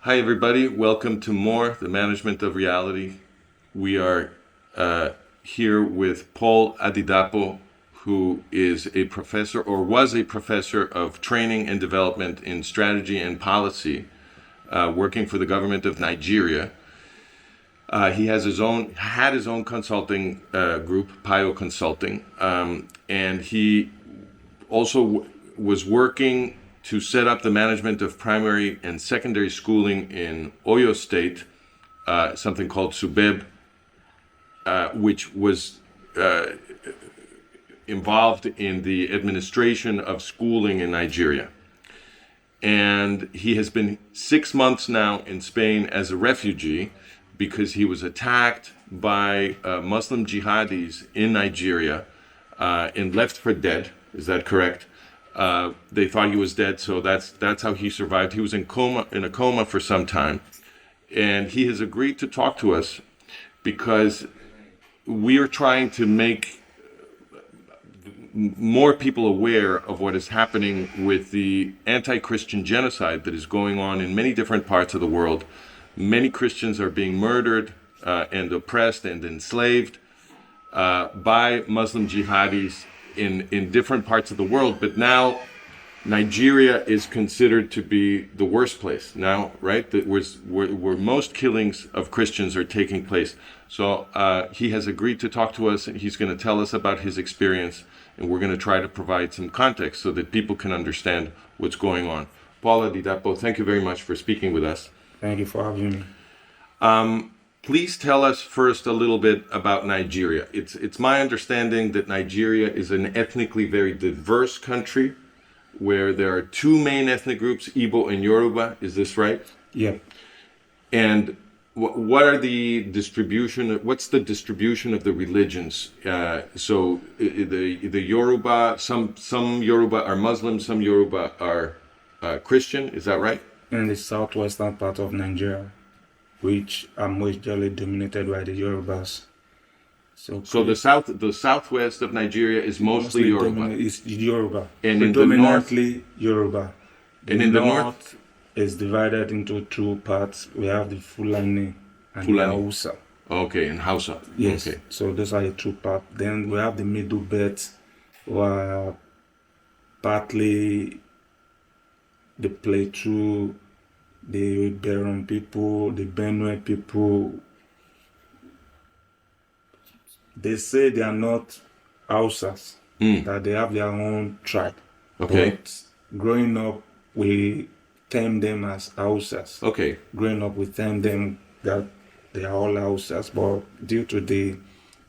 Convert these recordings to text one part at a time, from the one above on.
Hi, everybody. Welcome to MOR, the Management of Reality. We are here with Paul Adedapo, who is a professor or was a professor of training and development in strategy and policy, working for the government of Nigeria. He had his own consulting group, PIO Consulting, and he also was working to set up the management of primary and secondary schooling in Oyo State, something called SUBEB, which was involved in the administration of schooling in Nigeria. And he has been 6 months now in Spain as a refugee because he was attacked by Muslim jihadis in Nigeria and left for dead. Is that correct? They thought he was dead, so that's how he survived. He was in a coma for some time, and he has agreed to talk to us because we are trying to make more people aware of what is happening with the anti-Christian genocide that is going on in many different parts of the world. Many Christians are being murdered and oppressed and enslaved by Muslim jihadis in different parts of the world, but now Nigeria is considered to be the worst place now, right? That where most killings of Christians are taking place. So he has agreed to talk to us, and he's going to tell us about his experience, and we're going to try to provide some context so that people can understand what's going on. Paul Adedapo, thank you very much for speaking with us. Thank you for having me. Please tell us first a little bit about Nigeria. It's my understanding that Nigeria is an ethnically very diverse country where there are two main ethnic groups, Igbo and Yoruba. Is this right? Yeah. And what are the distribution? What's the distribution of the religions? So the Yoruba, some Yoruba are Muslim, some Yoruba are Christian. Is that right? In the southwestern part of Nigeria, which are majorly dominated by the Yorubas. So the southwest of Nigeria is mostly Yoruba. It's Yoruba. And in the north, Yoruba. And in the north is divided into two parts. We have the Fulani and the Hausa. Okay, and Hausa. Yes. Okay. So those are the two parts. Then we have the middle belt, where partly the Plateau, the Beron people, the Benue people. They say they are not Hausas, that they have their own tribe. Okay. But growing up, we term them as Hausas. Okay. Growing up, we term them that they are all Hausas, but due to the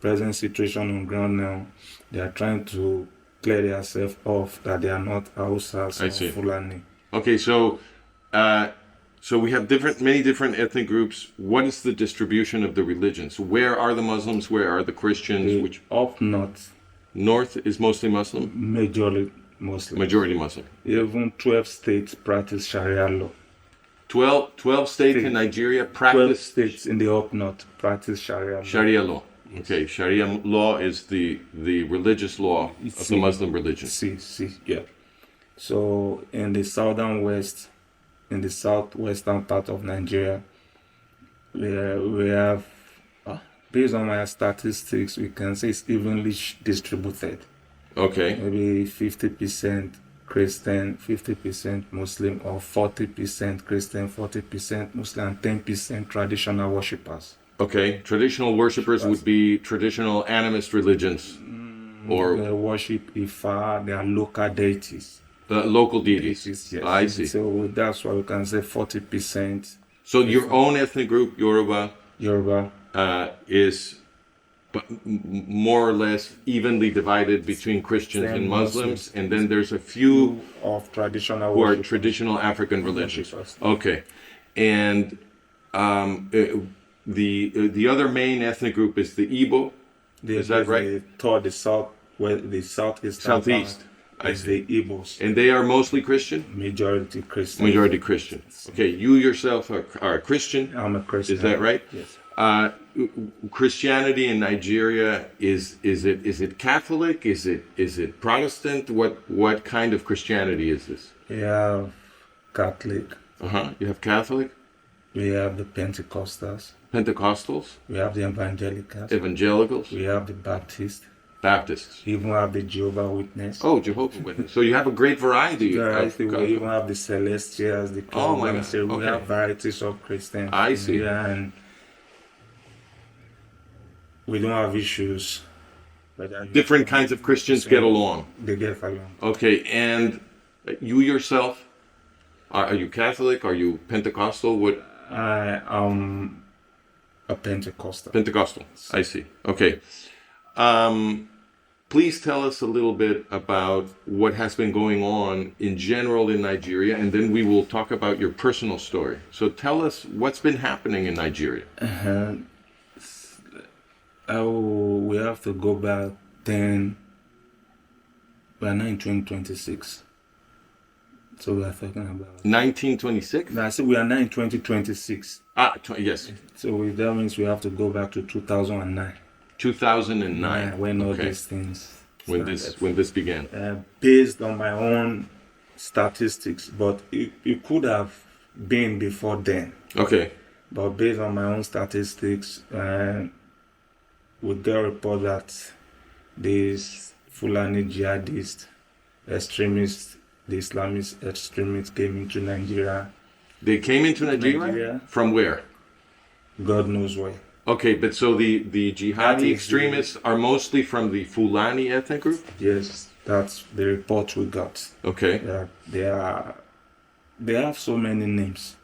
present situation on ground now, they are trying to clear themselves off that they are not Hausas or Fulani. Okay, so we have many different ethnic groups. What is the distribution of the religions? Where are the Muslims? Where are the Christians? Up north. North is mostly Muslim? Majority Muslim. Majority Muslim. Even 12 states practice Sharia law. 12 states in Nigeria practice... 12 states in the up north practice Sharia law. Sharia law. Yes. Okay, Sharia law is the religious law of the Muslim religion. Yeah. So in the in the southwestern part of Nigeria, we have, based on my statistics, we can say it's evenly distributed. Okay. Maybe 50% Christian, 50% Muslim, or 40% Christian, 40% Muslim, and 10% traditional worshippers. Okay, traditional worshippers would be traditional animist religions, or they worship Ifa, their local deities. Local deities. Yes. I see. So that's why we can say 40%. So your own ethnic group, Yoruba, is more or less evenly divided between Christians and Muslims, and then there's a few of traditional who are traditional African religions. Okay, and the other main ethnic group is the Igbo. Is that right? Southeast. I see. The Igbos. And they are mostly Christian? Majority Christian. Majority Christian. Okay, you yourself are a Christian? I'm a Christian. Is that right? Yes. Christianity in Nigeria, is it Catholic? Is it Protestant? What kind of Christianity is this? We have Catholic. You have Catholic? We have the Pentecostals. Pentecostals, We have the Evangelicals. evangelicals, We have the Baptists. Baptists. We even have the Jehovah Witness. Oh, Jehovah's Witness. So you have a great variety. Variety. Of, We even have the Celestials, the Oh my God. So we Okay. have varieties of Christians. I see. Yeah, and we don't have issues. Different kinds of Christians get along. They get along. Okay, and you yourself, are you Catholic? Are you Pentecostal? What? I am a Pentecostal. Pentecostal. I see. Okay. Please tell us a little bit about what has been going on in general in Nigeria, and then we will talk about your personal story. So tell us what's been happening in Nigeria. We have to go back then. We are now in 2026. So we are talking about 1926? I said we are now in 2026. Yes. So that means we have to go back to 2009. 2009. When all Okay. these things When this began. based on my own statistics, but it could have been before then. Okay. But based on my own statistics, we get a report that these Fulani jihadists, extremists, the Islamist extremists came into Nigeria. They came into Nigeria? From where? God knows where. Okay, but so the That jihadi is extremists are mostly from the Fulani ethnic group? Yes, that's the report we got. Okay. They have so many names.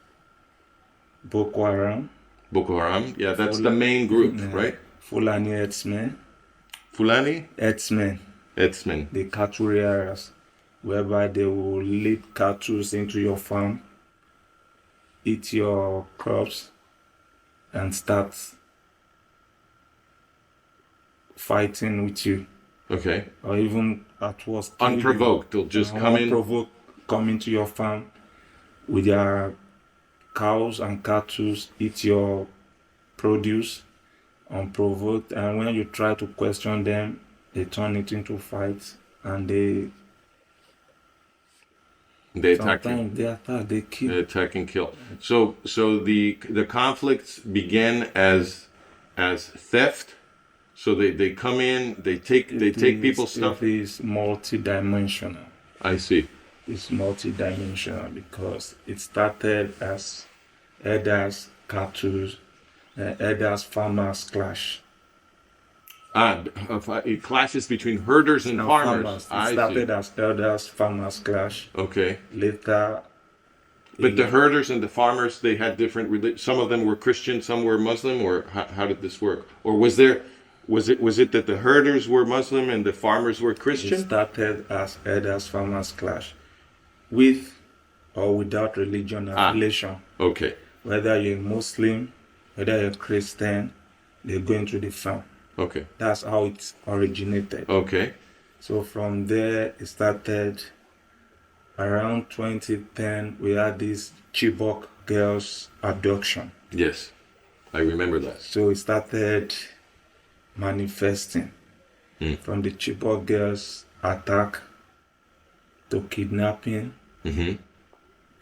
Boko Haram. Boko Haram? Yeah, that's the main group, right? Fulani herdsmen. Fulani? Herdsmen. Etzmen. The cattle rearers, whereby they will lead cattle into your farm, eat your crops, and start fighting with you. Okay. Or even at worst, kill you. Unprovoked. They'll just come in. Unprovoked, come into your farm with their cows and cattle, eat your produce unprovoked, and when you try to question them, they turn it into fights, and They attack you. sometimes they attack, they kill. They attack and kill. So the conflicts began as theft. So they come in, they take people's stuff. It is multi-dimensional. I see. It's multi-dimensional because it started as herders, cattle, herders, farmers clash. It clashes between herders and farmers. It started as herders, farmers clash. Okay. Later, But the herders and the farmers, they had different. Some of them were Christian, some were Muslim, or how did this work? Or was it that the herders were Muslim and the farmers were it Christian? started as herders, farmers clash, with or without religion affiliation. Okay. Whether you're Muslim, whether you're Christian, they go into the farm. Okay. That's how it originated. Okay. So from there, it started around 2010. We had this Chibok girls abduction. Yes, I remember that. So it started manifesting from the Chibok girls attack to kidnapping,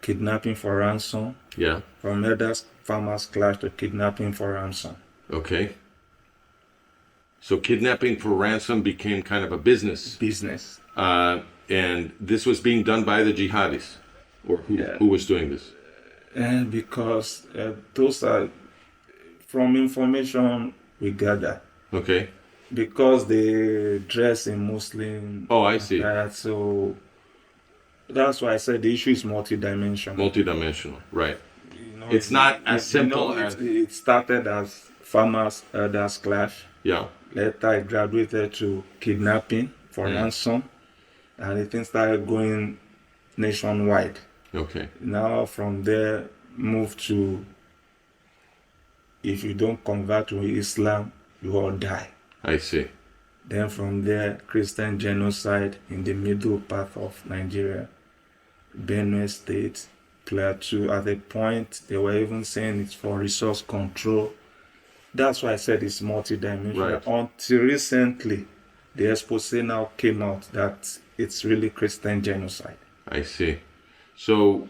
kidnapping for ransom, Yeah. from herders farmers clash to kidnapping for ransom. Okay. So kidnapping for ransom became kind of a business. Business. And this was being done by the jihadis, or who was doing this? And because those are from information we gather. Okay. Because they dress in Muslim. Oh, I see. So that's why I said the issue is multidimensional. Multidimensional, right? It's not as simple as. It started as farmers herders clash. Yeah. Later it graduated to kidnapping for ransom, and the thing started going nationwide. Okay. Now from there, move to, if you don't convert to Islam, you all die. I see. Then from there, Christian genocide in the middle part of Nigeria, Benue State, Plateau. At a point, they were even saying it's for resource control. That's why I said it's multidimensional. Right. Until recently, the expose now came out that it's really Christian genocide. I see. So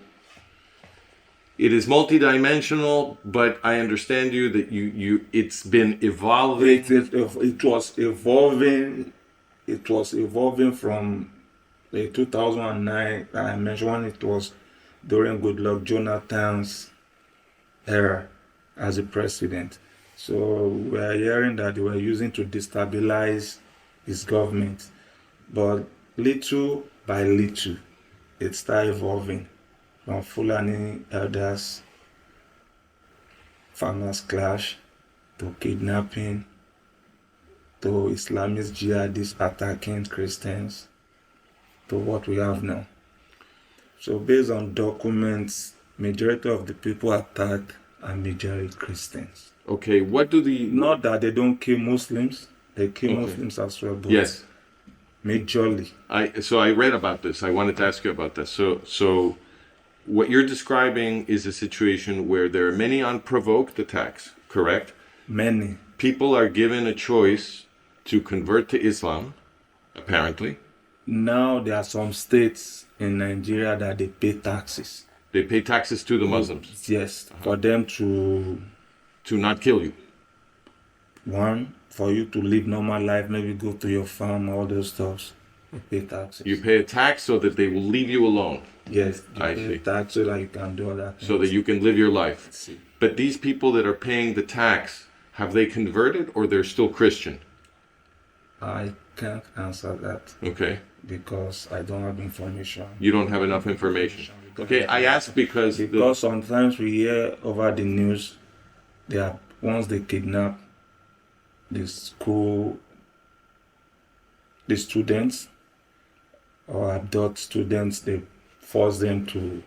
It is multidimensional, but I understand you that it's been evolving. It was evolving. It was evolving from the 2009 that I mentioned, when it was during Goodluck Jonathan's era as a president. So we are hearing that they were using to destabilize his government, but little by little, it started evolving from Fulani elders, farmers clash, to kidnapping, to Islamist jihadists attacking Christians, to what we have now. So based on documents, majority of the people attacked are majority Christians. Okay, what do the... Not that they don't kill Muslims, they kill Okay. Muslims as well, but Yes. majorly. So I read about this. I wanted to ask you about this. So what you're describing is a situation where there are many unprovoked attacks, correct? Many. People are given a choice to convert to Islam, apparently. Now there are some states in Nigeria that they pay taxes. They pay taxes to the Muslims Yes, for them to not kill you. for you to live normal life, maybe go to your farm, all those stuff. You pay taxes. You pay a tax so that they will leave you alone, Yes, you I pay see. tax so that you can do that. so that you can live your life. See. But these people that are paying the tax, have they converted or they're still Christian? I can't answer that Okay. because I don't have information. You don't have enough information. Okay, I ask because Because sometimes we hear over the news that once they kidnap the students or abduct students, they force them to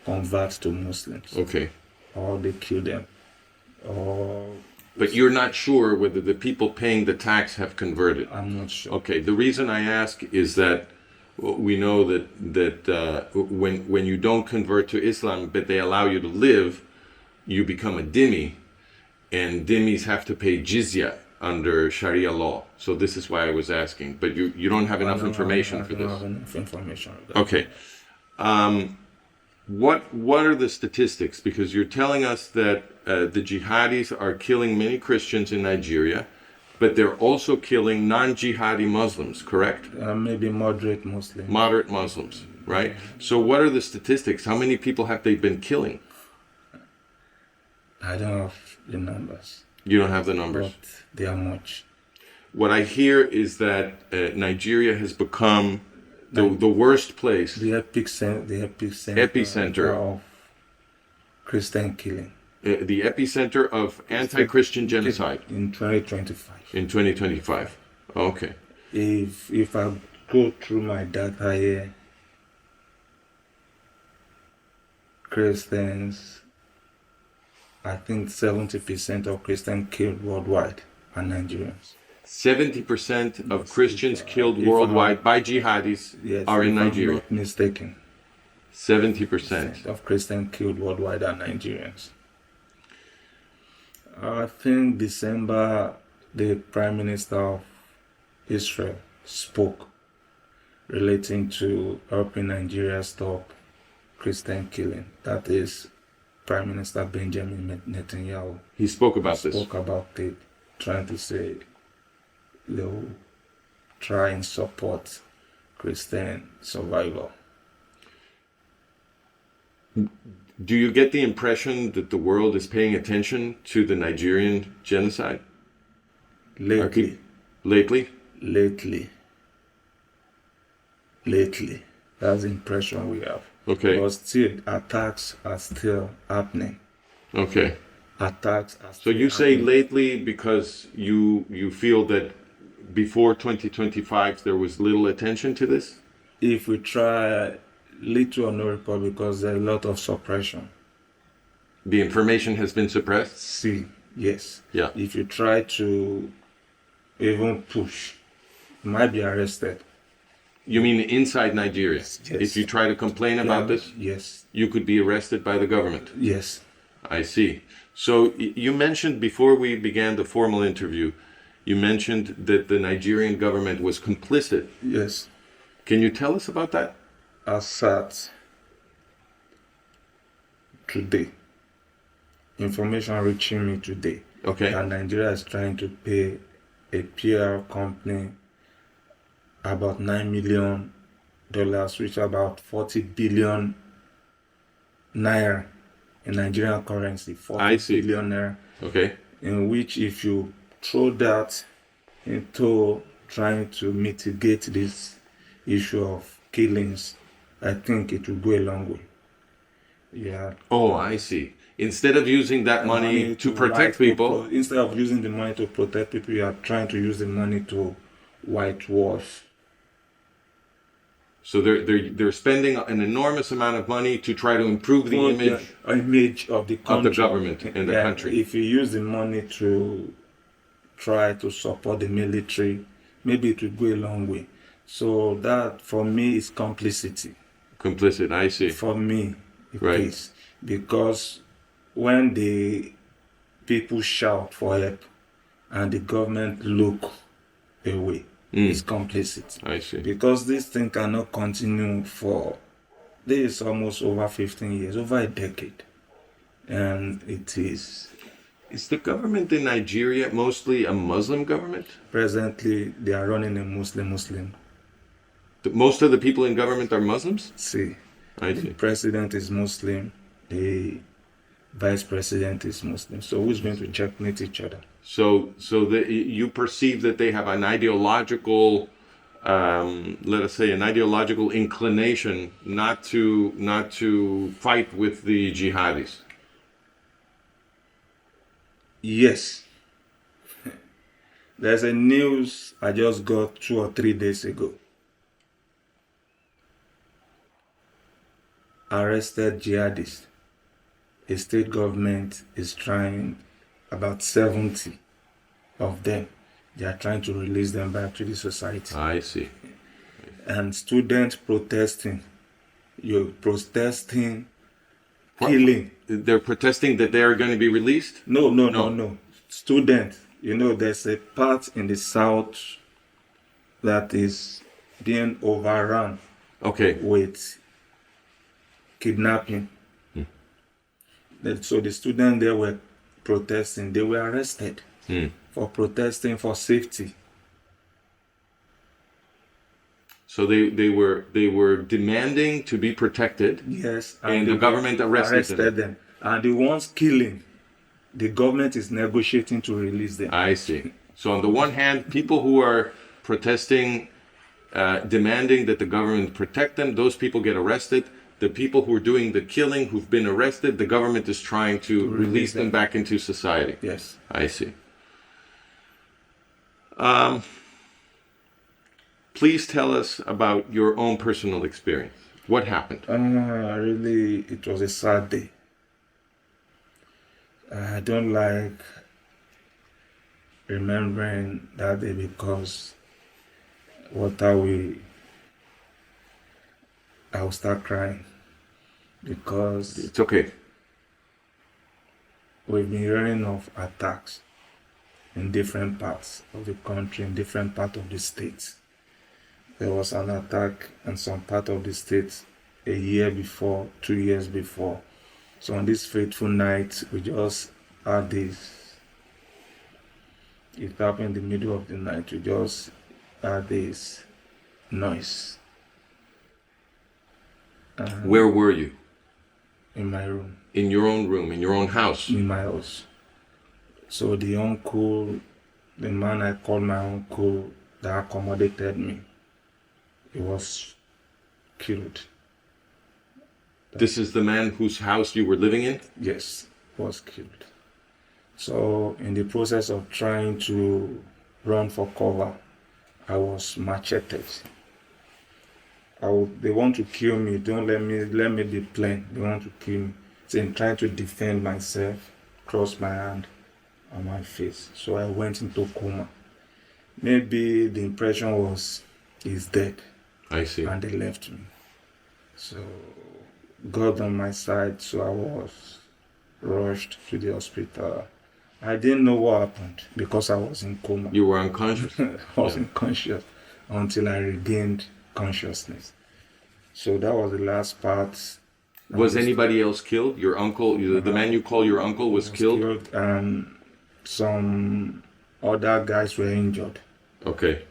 convert to Muslims, okay, or they kill them, or but you're not sure whether the people paying the tax have converted. I'm not sure. Okay, the reason I ask is that we know that when you don't convert to Islam, but they allow you to live, you become a dhimmi, and dhimmis have to pay jizya under Sharia law. So this is why I was asking. But you don't have enough information for I don't this. have enough information. Okay. What are the statistics? Because you're telling us that the jihadis are killing many Christians in Nigeria, but they're also killing non-jihadi Muslims, correct? Maybe moderate Muslim. Moderate Muslims, right? So what are the statistics? How many people have they been killing? I don't have the numbers, You don't have the numbers. but they are much. What I hear is that Nigeria has become the worst place. The Epicenter. of Christian killing The epicenter of anti-Christian genocide in 2025. in 2025. Okay. If I go through my data here, Christians, I think 70% of Christians killed worldwide are Nigerians. 70% of Christians killed If worldwide by jihadis Yes, are in if I'm Nigeria. not mistaken, 70%. of Christians killed worldwide are Nigerians. I think December, the Prime Minister of Israel spoke relating to helping Nigeria stop Christian killing. That is Prime Minister Benjamin Netanyahu. He spoke about this. Spoke about it, trying to say they'll try and support Christian survival. Do you get the impression that the world is paying attention to the Nigerian genocide Lately, lately? that's the impression we have. Okay. But still, attacks are still happening. Okay. Attacks are So still you say happening. lately because you feel that before 2025 there was little attention to this? If we try little or no report, because there's a lot of suppression. The information has been suppressed? See, yes. Yeah. If you try to even push, you might be arrested. You mean inside Nigeria? Yes. If you try to complain about this, Yes. you could be arrested by the government. Yes. I see. So you mentioned before we began the formal interview, you mentioned that the Nigerian government was complicit. Yes. Can you tell us about that? Assad today, information reaching me today, Okay. that Nigeria is trying to pay a PR company about $9 million, which is about 40 billion naira in Nigerian currency, 40 I see. billion naira, Okay. in which if you throw that into trying to mitigate this issue of killings, I think it will go a long way. Yeah. Oh, I see. Instead of using that money to protect people, Instead of using the money to protect people, you are trying to use the money to whitewash. so they're spending an enormous amount of money to try to improve the image of the country, of the government and the country. If you use the money to try to support the military, maybe it will go a long way. So that for me is complicity. Complicit, I see. For me, it Right. is. Because when the people shout for help and the government look away, it's complicit. I see. Because this thing cannot continue for, this is almost over 15 years, over a decade. And it is. Is the government in Nigeria mostly a Muslim government? Presently, they are running a Muslim. Most of the people in government are Muslims? See, I the see. president is Muslim, the vice president is Muslim. So who's going to checkmate each other? So you perceive that they have an ideological, let us say, an ideological inclination not to fight with the jihadis. Yes. There's a news I just got 2 or 3 days ago. Arrested jihadists. The state government is trying, about 70 of them, they are trying to release them back to the society. I see. And students protesting, killing. They're protesting that they are going to be released? No. Students, there's a part in the south that is being overrun Okay. with kidnapping. So the students there were protesting. They were arrested for protesting for safety. So they were demanding to be protected. Yes, And the government arrested them. And the ones killing, the government is negotiating to release them. I see. So on the one hand, people who are protesting, demanding that the government protect them, those people get arrested. The people who are doing the killing, who've been arrested, the government is trying to release them back into society. Yes. I see. Please tell us about your own personal experience. What happened? Really, it was a sad day. I don't like remembering that day because I will start crying because It's okay. we've been hearing of attacks in different parts of the country, in different parts of the states. There was an attack in some part of the state a year before, 2 years before. So on this fateful night, we just had this. It happened in the middle of the night. We just had this noise. Where were you? In my room, In your own room, in your own house? in my house. So the man I called my uncle that accommodated me, he was killed. This is the man whose house you were living in? Yes, was killed. So in the process of trying to run for cover, I was macheted. They want to kill me. Don't let me be plain. They want to kill me. So in trying to defend myself, crossed my hand on my face. So I went into coma. Maybe the impression was he's dead. I see. And they left me. So God on my side, so I was rushed to the hospital. I didn't know what happened because I was in coma. You were unconscious? I was unconscious until I regained consciousness. So that was the last part Was anybody else killed? Your uncle, the man you call your uncle, was killed? And some other guys were injured. Okay.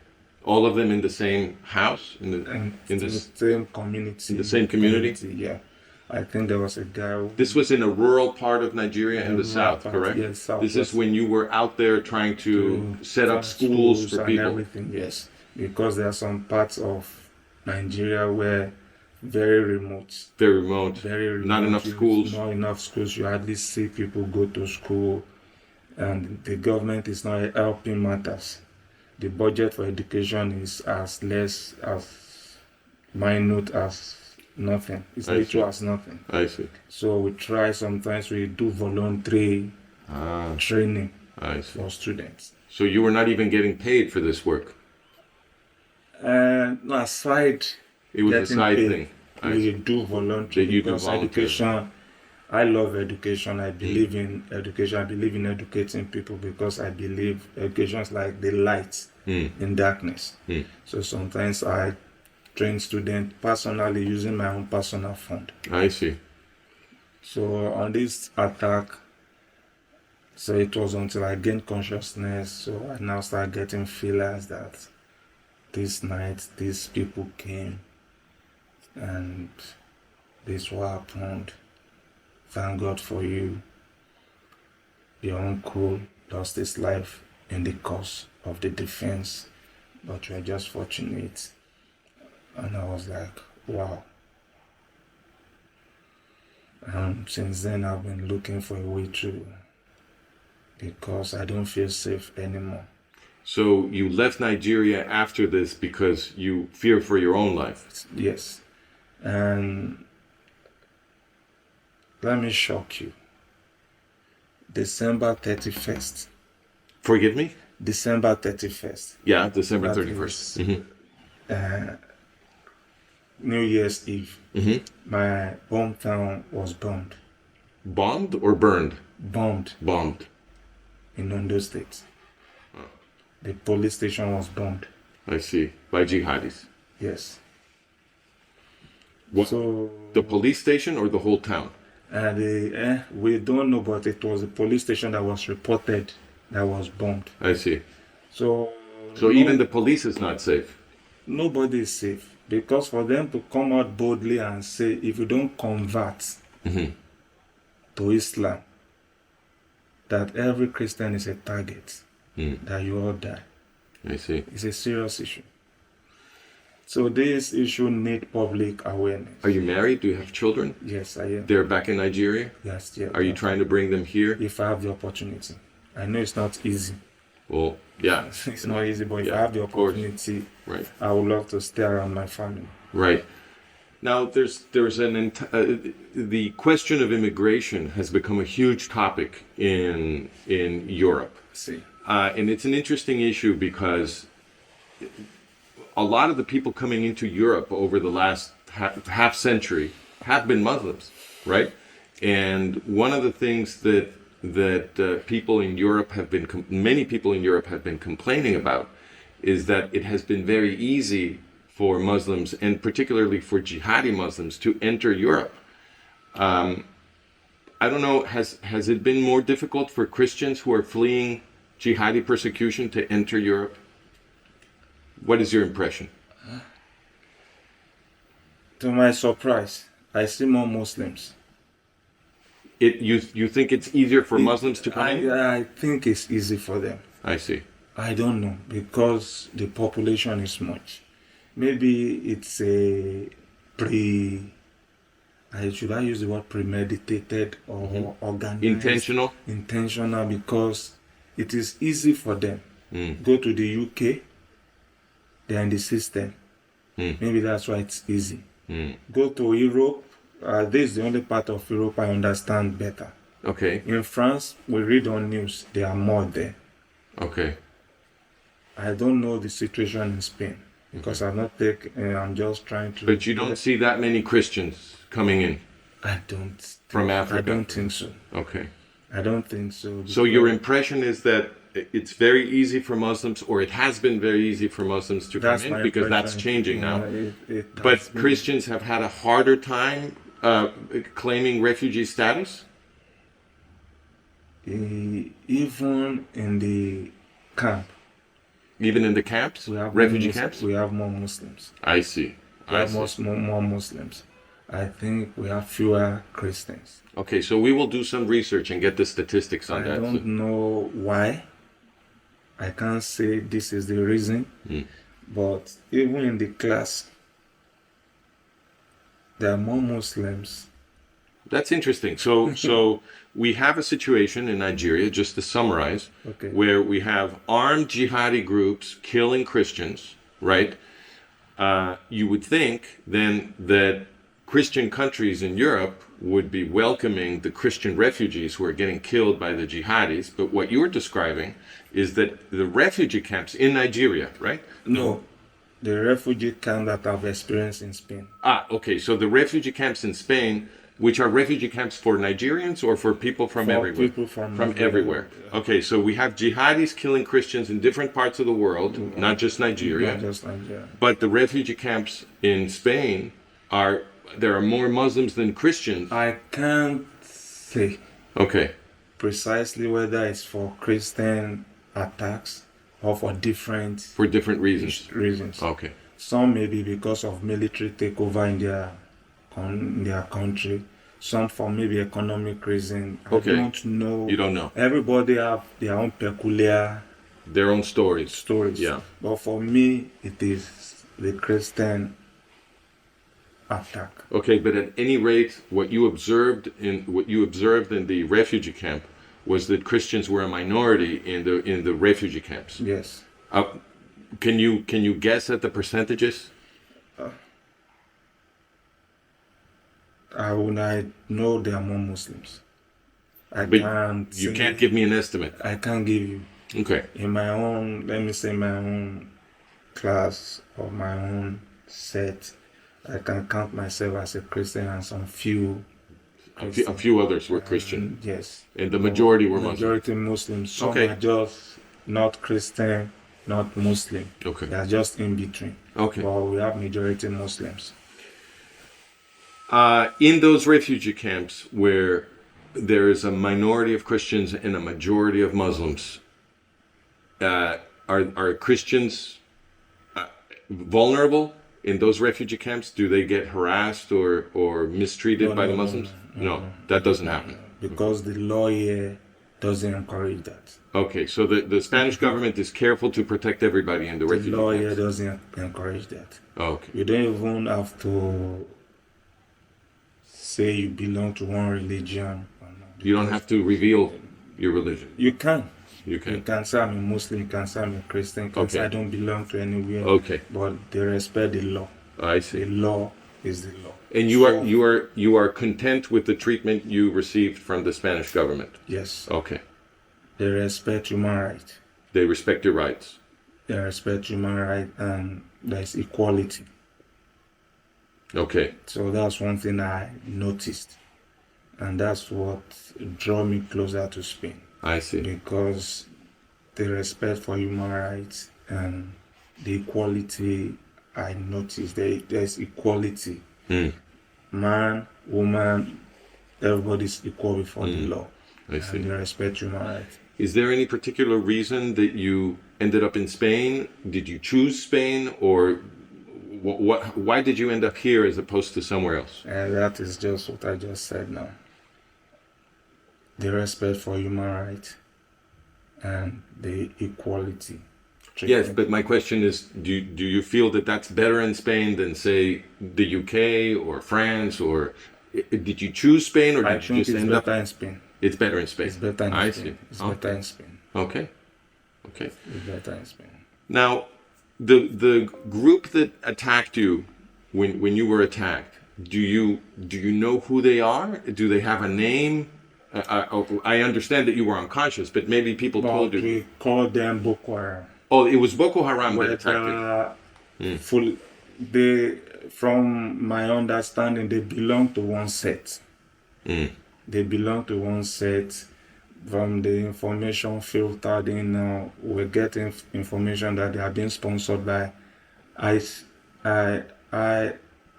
All of them in the same house? And In the this same community. in the same community? Yeah. I think there was a guy who, This was in a rural part of Nigeria in the south, correct? Yes, south. This is when you were out there trying to set up schools for and people. everything, yes. Because there are some parts of Nigeria where very remote. Very remote. Very remote. Not enough schools. Not enough schools. You hardly see people go to school, and the government is not helping matters. The budget for education is as less, as minute as nothing. It's little as nothing. I see. So we try, sometimes we do voluntary training for students. So you were not even getting paid for this work? No, aside, it was a side paid, thing. We do voluntary, because education, I love education. I believe in education. I believe in educating people, because I believe education is like the light in darkness. So sometimes I train students personally using my own personal fund. I see. So on this attack, so it was until I gained consciousness, so I now start getting feelers that this night these people came and this what happened. Thank God for you. Your uncle lost his life in the course of the defense, but you are just fortunate. And I was like, wow. And since then I've been looking for a way to, because I don't feel safe anymore. So you left Nigeria after this because you fear for your own life? Yes. And let me shock you. December 31st. Forgive me? December 31st. Yeah, December 31st. New Year's Eve. My hometown was bombed. Bombed or burned? Bombed. Bombed. In Ondo State. The police station was bombed. I see. By jihadis. Yes. What? So the police station or the whole town? We don't know, but it was the police station that was reported that was bombed. I see. So even the police is not safe? Nobody is safe. Because for them to come out boldly and say, if you don't convert to Islam, that every Christian is a target, that you all die. I see. It's a serious issue. So this issue needs public awareness. Are you married? Do you have children? Yes, I am. They're back in Nigeria? Yes, yeah. Are you trying to bring them here? If I have the opportunity. I know it's not easy. Well, yeah. It's not easy, but if I have the opportunity, right, I would love to stay around my family. Right. Now, there's the question of immigration has become a huge topic in Europe. See. And it's an interesting issue because a lot of the people coming into Europe over the last half century have been Muslims, right? And one of the things that people in Europe many people in Europe have been complaining about is that it has been very easy for Muslims, and particularly for jihadi Muslims, to enter Europe. I don't know, has it been more difficult for Christians who are fleeing jihadi persecution to enter Europe? What is your impression? To my surprise, I see more Muslims. You think it's easier for Muslims to come in? I think it's easy for them. I see. I don't know, because the population is much. Maybe it's a should I use the word premeditated or organized? Intentional? Intentional, because it is easy for them. Go to the UK, they're in the system. Maybe that's why it's easy. Go to Europe. This is the only part of Europe I understand better. Okay. In France, we read on news, there are more there. Okay. I don't know the situation in Spain, because I'm just trying to... But you don't see that many Christians coming in? From Africa? I don't think so. Okay. I don't think so. So your impression is that it's very easy for Muslims, or it has been very easy for Muslims to come in, because that's changing now. But Christians have had a harder time claiming refugee status? Even in the camp, Even in the camps? we have Refugee camps? we have more Muslims. I see. We I have see. more Muslims. I think we have fewer Christians. Okay, so we will do some research and get the statistics on I that. don't know why. I can't say this is the reason. But even in the class, there are more Muslims. That's interesting. So we have a situation in Nigeria, just to summarize, Okay. where we have armed jihadi groups killing Christians, right? You would think then that Christian countries in Europe would be welcoming the Christian refugees who are getting killed by the jihadis. But what you're describing is that the refugee camps in Nigeria, right? No, the refugee camp that I've experienced in Spain. Okay. So the refugee camps in Spain, which are refugee camps for Nigerians or for people from For everywhere? people from everywhere. Okay, so we have jihadis killing Christians in different parts of the world, not just Nigeria. Not just Nigeria. But the refugee camps in Spain there are more Muslims than Christians. I can't say Okay. precisely whether it's for Christian attacks or for different For different reasons. reasons. Okay. Some may be because of military takeover in their country. Some for maybe economic reason. Okay. I don't know. You don't know. Everybody have their own peculiar Their own stories. stories. Yeah. But for me, it is the Christian attack. Okay, but at any rate, what you observed in the refugee camp was that Christians were a minority in the refugee camps. Yes. Can you guess at the percentages? I know there are more Muslims. But you can't give me an estimate. I can't give you. Okay. In my own, let me say my own class or my own set, I can count myself as a Christian and some few. A few others were Christian, Yes. and the majority were Muslim. Majority Muslims. Some Okay. are just not Christian, not Muslim. Okay. They are just in between. Okay. But we have majority Muslims. In those refugee camps where there is a minority of Christians and a majority of Muslims, are Christians vulnerable in those refugee camps? Do they get harassed or mistreated by the Muslims? No, that doesn't happen. Because the law here doesn't encourage that. Okay, so the Spanish government is careful to protect everybody in the The refugee law here camps. doesn't encourage that. Okay. You don't even have to say you belong to one religion. You don't have to reveal your religion. You can. You You can. can say I'm a Muslim, you can say I'm a Christian, you can say Okay. I don't belong to anywhere. Okay. But they respect the law. I The see. law is the law. And you are content with the treatment you received from the Spanish government. Yes. Okay. They respect human rights. They respect your rights. They respect human rights and there's equality. Okay. So that's one thing I noticed. And that's what drew me closer to Spain. I see. Because the respect for human rights and the equality I noticed, there's equality. Man, woman, everybody's equal before the law. I see. And they respect human rights. Is there any particular reason that you ended up in Spain? Did you choose Spain, or why did you end up here as opposed to somewhere else? And that is just what I just said now. The respect for human rights and the equality. Yes, but my question is, do you feel that that's better in Spain than, say, the UK or France, or did you choose Spain, or I did you think just it's end up? better in Spain. It's better in Spain. It's better in I Spain. see. It's Oh, better in Spain. okay. Okay. It's better in Spain. Now, the group that attacked you when you were attacked, do you know who they are? Do they have a name? I understand that you were unconscious, but maybe people But told you. we call them Boko Haram. Oh, it was Boko Haram that attacked you. From my understanding, they belong to one set. They belong to one set. From the information filtered in, we're getting information that they are being sponsored by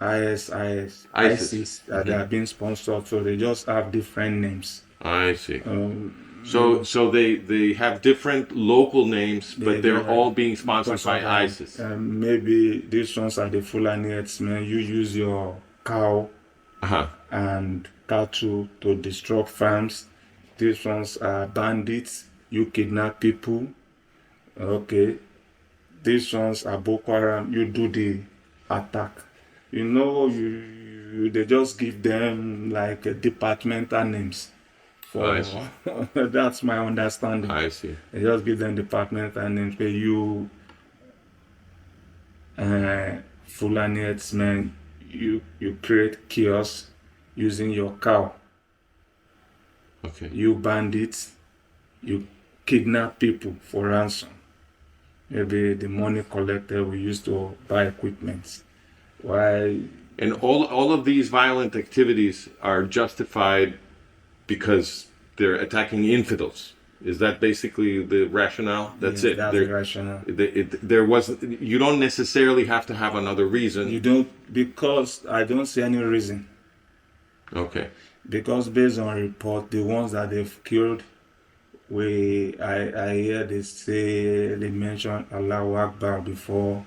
ISIS, ISIS. ISIS, they are being sponsored, so they just have different names. I see. So they have different local names, but they're all being sponsored by ISIS. Maybe these ones are the Fulani herdsmen. You use your cow Uh-huh. and cattle to destroy farms. These ones are bandits. You kidnap people. Okay. These ones are Boko Haram. You do the attack. You know, they just give them like departmental names. I see. That's my understanding. I see. They just give them departmental names where you, Fulani herdsmen, you create chaos using your cow. Okay. You bandits, you kidnap people for ransom. Maybe the money collected we used to buy equipment. Why? And all of these violent activities are justified because they're attacking infidels. Is that basically the rationale? That's Yes, it. that's the rationale. There wasn't. You don't necessarily have to have another reason. You don't, because I don't see any reason. Okay. Because based on report, the ones that they've killed, I hear they mention Allahu Akbar before.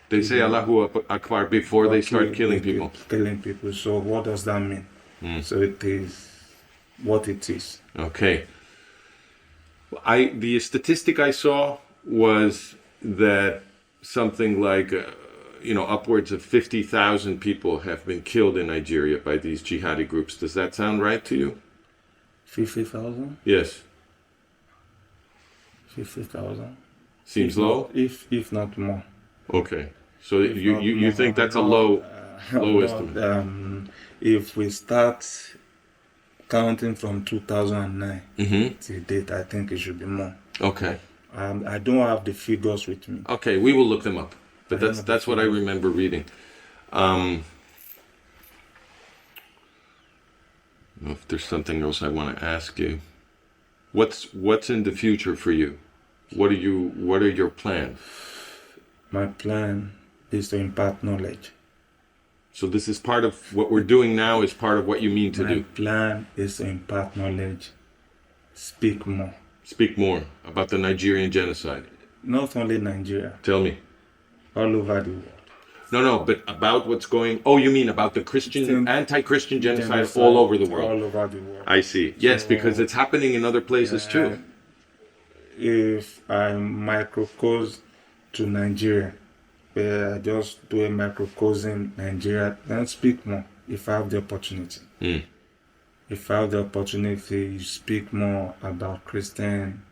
They say Allahu Akbar before they start killing people. Killing people. So what does that mean? So it is what it is. Okay. The statistic I saw was that something like upwards of 50,000 people have been killed in Nigeria by these jihadi groups. Does that sound right to you? 50,000? Yes. 50,000. Seems low? If not more. Okay. So you think that's a low estimate? If we start counting from 2009 to date, I think it should be more. Okay. I don't have the figures with me. Okay, we will look them up. But that's what I remember reading. If there's something else I want to ask you, what's in the future for you? What are your plans? My plan is to impart knowledge. So this is part of what we're doing now, is part of what you mean to do. My plan is to impart knowledge, speak more. Speak more about the Nigerian genocide. Not only Nigeria. Tell me. All over the world. No, but about what's going... Oh, you mean about the anti-Christian genocide all over the world? All over the world. I see. Yes, because it's happening in other places too. If I microcosm to Nigeria, where I just do a microcosm Nigeria, then speak more if I have the opportunity. If I have the opportunity, speak more about Christian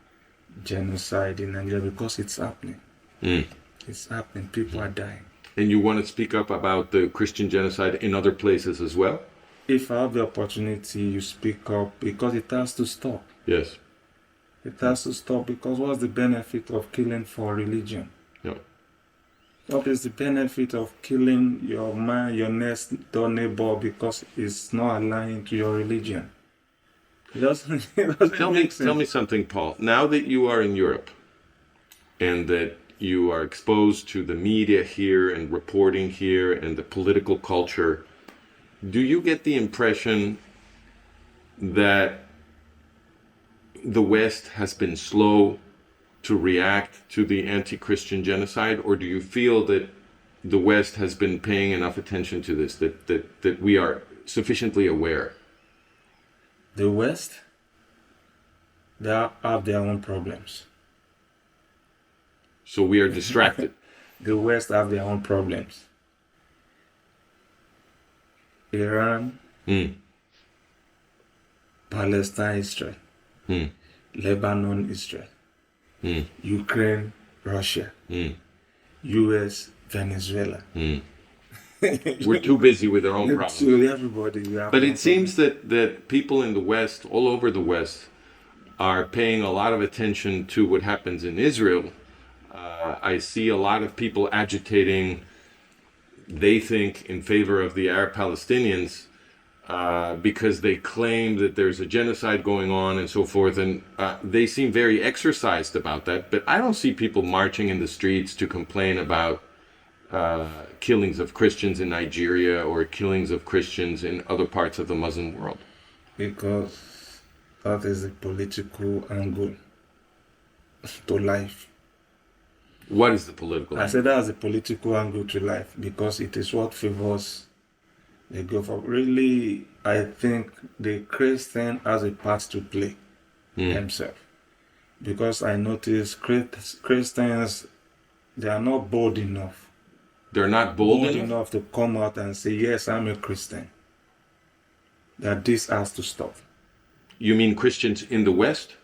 genocide in Nigeria, because it's happening. It's happening. People are dying. And you want to speak up about the Christian genocide in other places as well? If I have the opportunity, you speak up, because it has to stop. Yes. It has to stop, because what's the benefit of killing for religion? No. What is the benefit of killing your man, your next door neighbor, because it's not aligned to your religion? It doesn't Tell me something, Paul. Now that you are in Europe and that you are exposed to the media here and reporting here and the political culture, do you get the impression that the West has been slow to react to the anti-Christian genocide, or do you feel that the West has been paying enough attention to this, that we are sufficiently aware? The West, they have their own problems. So we are distracted. The West have their own problems. Iran, Palestine, Israel, Lebanon, Israel, Ukraine, Russia, US, Venezuela. We're too busy with our own problems. So everybody, but it seems that people in the West, all over the West, are paying a lot of attention to what happens in Israel. I see a lot of people agitating, they think, in favor of the Arab Palestinians because they claim that there's a genocide going on and so forth. And they seem very exercised about that. But I don't see people marching in the streets to complain about killings of Christians in Nigeria or killings of Christians in other parts of the Muslim world? Because that is a political angle to life. What is the political I angle? said that's a political angle to life because it is what favors the government. Really, I think the Christian has a part to play himself. Because I notice Christians, they are not bold enough. They're not bold enough? enough to come out and say, yes, I'm a Christian. That this has to stop. You mean Christians in the West?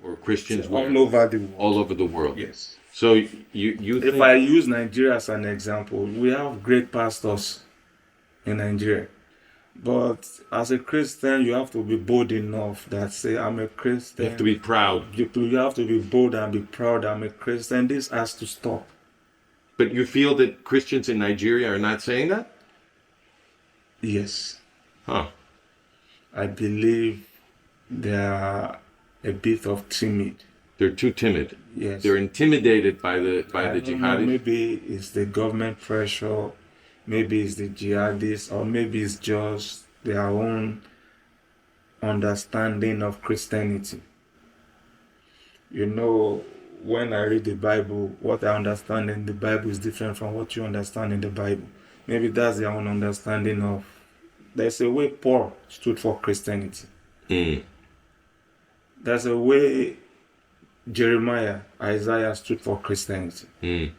Or Christians where? All over the world. All over the world. Yes. So you If think... I use Nigeria as an example, we have great pastors in Nigeria. But as a Christian, you have to be bold enough that say, I'm a Christian. You have to be proud. You have to be bold and be proud, I'm a Christian. This has to stop. But you feel that Christians in Nigeria are not saying that? Yes. Huh. I believe they are a bit of timid. They're too timid. Yes. They're intimidated by the I don't know, jihadis. maybe it's the government pressure, maybe it's the jihadists, or maybe it's just their own understanding of Christianity. You know, when I read the Bible, what I understand in the Bible is different from what you understand in the Bible. Maybe that's their own understanding of... There's a way Paul stood for Christianity. There's a way Jeremiah, Isaiah stood for Christianity.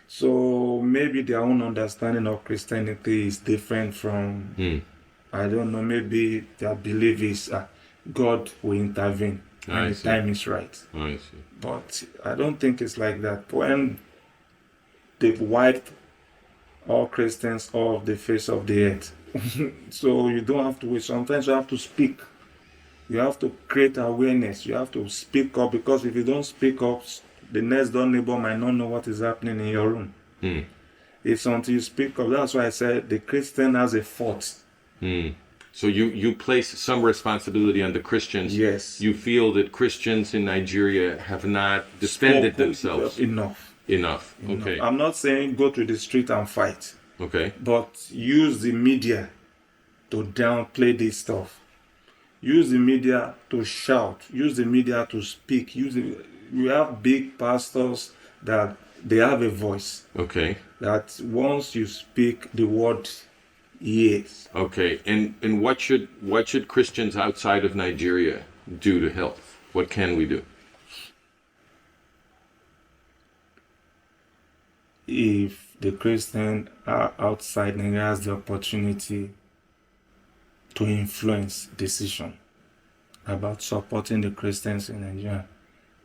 So maybe their own understanding of Christianity is different from, I don't know, maybe their belief is God will intervene when the time is right. I see. But I don't think it's like that. When they've wiped all Christians off the face of the earth, so you don't have to wait. Sometimes you have to speak. You have to create awareness. You have to speak up, because if you don't speak up, the next door neighbor might not know what is happening in your room. It's until you speak up. That's why I said the Christian has a fault. So you place some responsibility on the Christians. Yes. You feel that Christians in Nigeria have not defended themselves enough. Okay. I'm not saying go to the street and fight. Okay. But use the media to downplay this stuff. Use the media to shout. Use the media to speak. We have big pastors that they have a voice. Okay. That once you speak the word, yes. Okay. And what should Christians outside of Nigeria do to help? What can we do? If the Christian outside Nigeria has the opportunity to influence decision about supporting the Christians in Nigeria,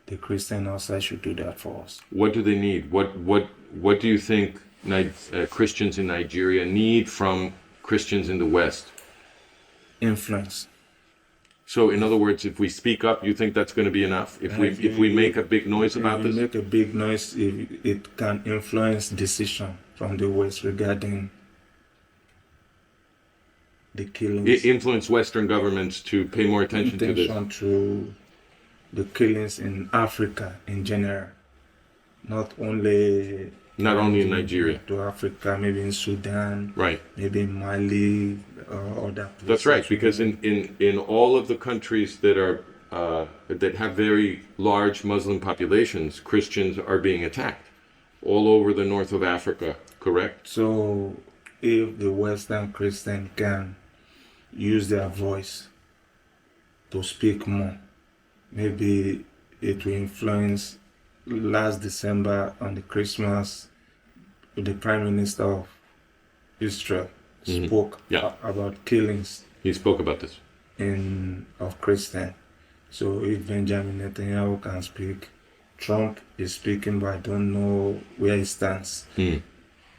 the Christian outside should do that for us. What do they need? What do you think Christians in Nigeria need from Christians in the West? Influence. So, in other words, if we speak up, you think that's going to be enough? If we make a big noise about this? Make a big noise, it can influence decision from the West regarding the killings. Influence Western governments to pay more attention to this. To the killings in Africa in general, not only in Nigeria. To Africa, maybe in Sudan, right? Maybe in Mali or other places. That's right, because in all of the countries that are that have very large Muslim populations, Christians are being attacked all over the north of Africa. Correct. So, if the Western Christian can use their voice to speak more, maybe it will influence. Last December on the Christmas, the Prime Minister of Israel spoke about killings. He spoke about this of Christians. So if Benjamin Netanyahu can speak, Trump is speaking, but I don't know where he stands.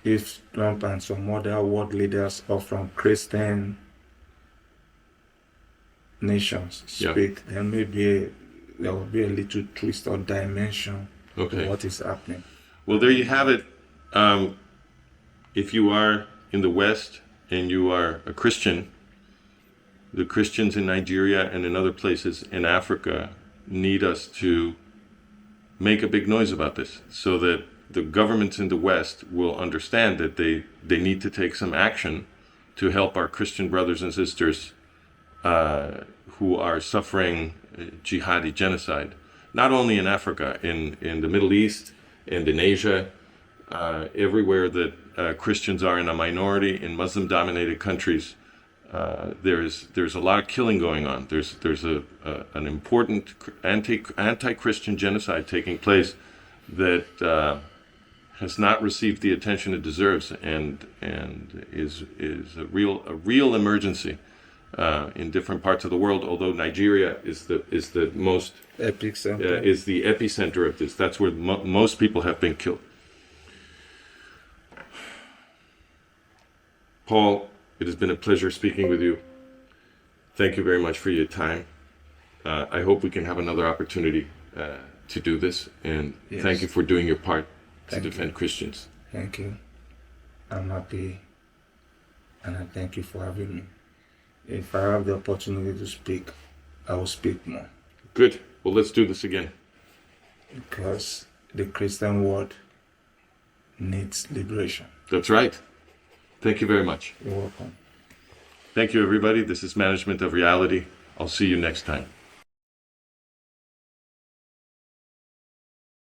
If Trump and some other world leaders are from Christian nations speak, then maybe there will be a little twist or dimension to what is happening. Well, there you have it. If you are in the West and you are a Christian, the Christians in Nigeria and in other places in Africa need us to make a big noise about this so that the governments in the West will understand that they need to take some action to help our Christian brothers and sisters who are suffering jihadi genocide, not only in Africa, in the Middle East and in Asia, everywhere that Christians are in a minority in Muslim-dominated countries. There's a lot of killing going on. There's an important anti-Christian genocide taking place that has not received the attention it deserves, and is a real emergency in different parts of the world. Although Nigeria is the most Epicenter. is the epicenter of this. That's where most people have been killed. Paul, it has been a pleasure speaking with you. Thank you very much for your time. I hope we can have another opportunity to do this, and Yes. thank you for doing your part to Thank defend Christians. Thank you. I'm happy, and I thank you for having me. If I have the opportunity to speak, I will speak more, Good. Well, let's do this again. because the Christian world needs liberation. That's right. Thank you very much. You're welcome. Thank you, everybody. This is Management of Reality. I'll see you next time.